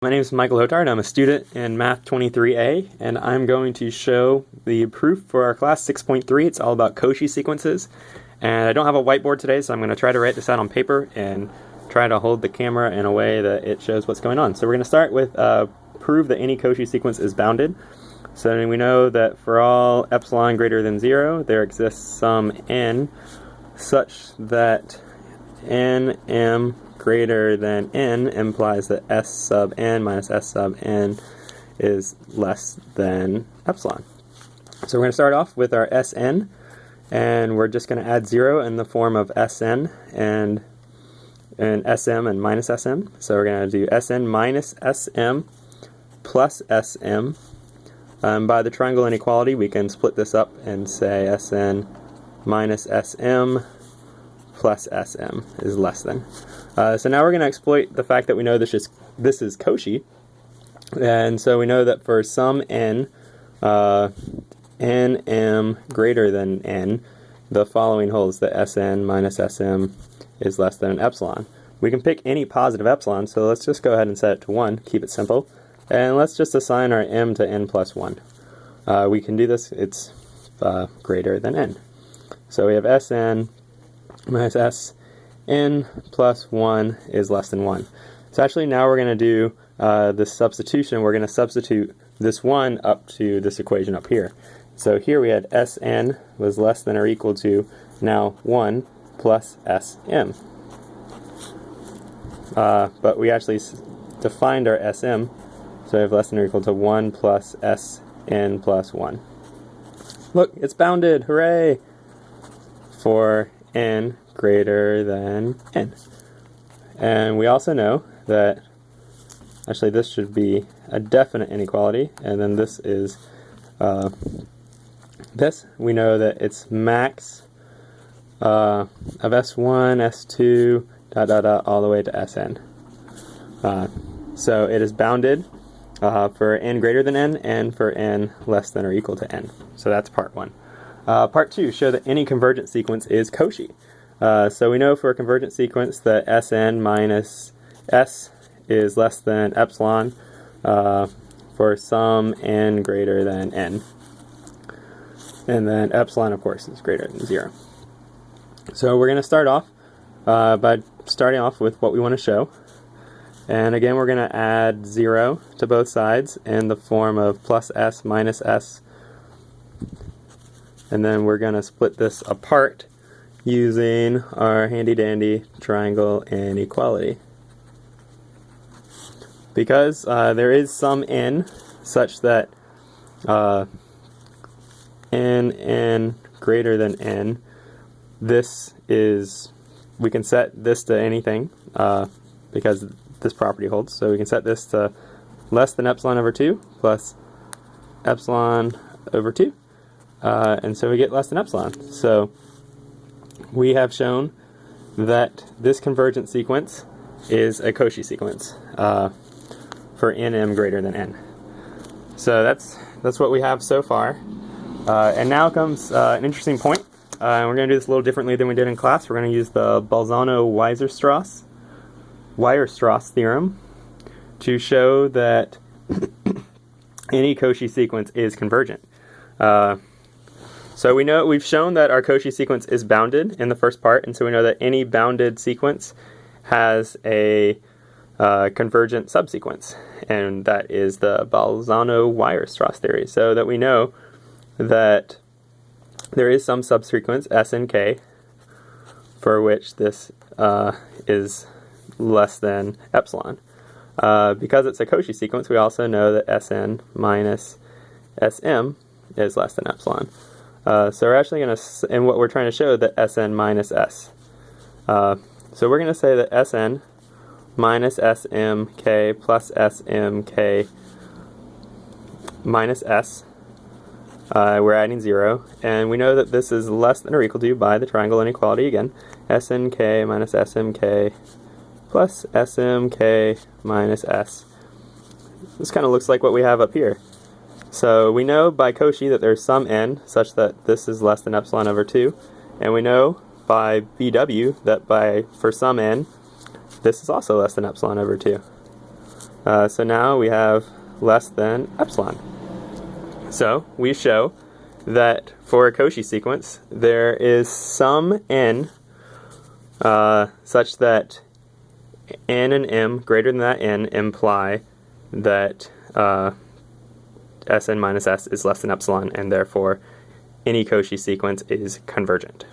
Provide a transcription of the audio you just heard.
My name is Michael Hotard. I'm a student in Math 23A, and I'm going to show the proof for our class 6.3. It's all about Cauchy sequences. And I don't have a whiteboard today, so I'm going to try to write this out on paper and try to hold the camera in a way that it shows what's going on. So we're going to start with prove that any Cauchy sequence is bounded. So we know that for all epsilon greater than 0, there exists some n such that nm greater than n implies that s sub n minus s sub n is less than epsilon. So we're going to start off with our Sn, and we're just going to add 0 in the form of Sn and Sm and minus Sm. So we're going to do Sn minus Sm plus Sm. By the triangle inequality, we can split this up and say Sn minus Sm plus Sm is less than. So now we're going to exploit the fact that we know this is Cauchy, and so we know that for some n, nm greater than n, the following holds, that Sn minus Sm is less than an epsilon. We can pick any positive epsilon, so let's just go ahead and set it to 1, keep it simple, and let's just assign our m to n plus 1. We can do this, it's greater than n. So we have Sn minus Sn plus 1 is less than 1. So actually now we're going to do this substitution. We're going to substitute this 1 up to this equation up here. So here we had Sn was less than or equal to now 1 plus Sm. But we actually defined our Sm, so we have less than or equal to 1 plus Sn plus 1. Look, it's bounded! Hooray! For n greater than n. And we also know that, actually this should be a definite inequality, and then this is this. We know that it's max of S1, S2, dot dot dot, all the way to Sn. So it is bounded for n greater than n and for n less than or equal to n. So that's part 1. Part 2, show that any convergent sequence is Cauchy. So we know for a convergent sequence that Sn minus S is less than epsilon for some n greater than n. And then epsilon, of course, is greater than 0. So we're going to start off by starting off with what we want to show. And again, we're going to add 0 to both sides in the form of plus s minus s. And then we're going to split this apart using our handy-dandy triangle inequality. Because there is some n such that n greater than n, this is, we can set this to anything because this property holds. So we can set this to less than epsilon over 2 plus epsilon over 2. And so we get less than epsilon. So we have shown that this convergent sequence is a Cauchy sequence for nm greater than n. So that's what we have so far. And now comes an interesting point. We're going to do this a little differently than we did in class. We're going to use the Bolzano-Weierstrass theorem to show that any Cauchy sequence is convergent. So we've shown that our Cauchy sequence is bounded in the first part, and so we know that any bounded sequence has a convergent subsequence, and that is the Bolzano-Weierstrass theory. So that we know that there is some subsequence, S and K, for which this is less than epsilon. Because it's a Cauchy sequence, we also know that Sn minus Sm is less than epsilon. So we're actually going to, and what we're trying to show, that Sn minus S. So we're going to say that Sn minus Smk plus Smk minus S, we're adding 0, and we know that this is less than or equal to, by the triangle inequality again, Snk minus Smk plus Smk minus S. This kind of looks like what we have up here. So we know by Cauchy that there's some n such that this is less than epsilon over 2, and we know by BW that for some n, this is also less than epsilon over 2. So now we have less than epsilon. So we show that for a Cauchy sequence, there is some n such that n and m greater than that n imply that Sn minus s is less than epsilon, and therefore any Cauchy sequence is convergent.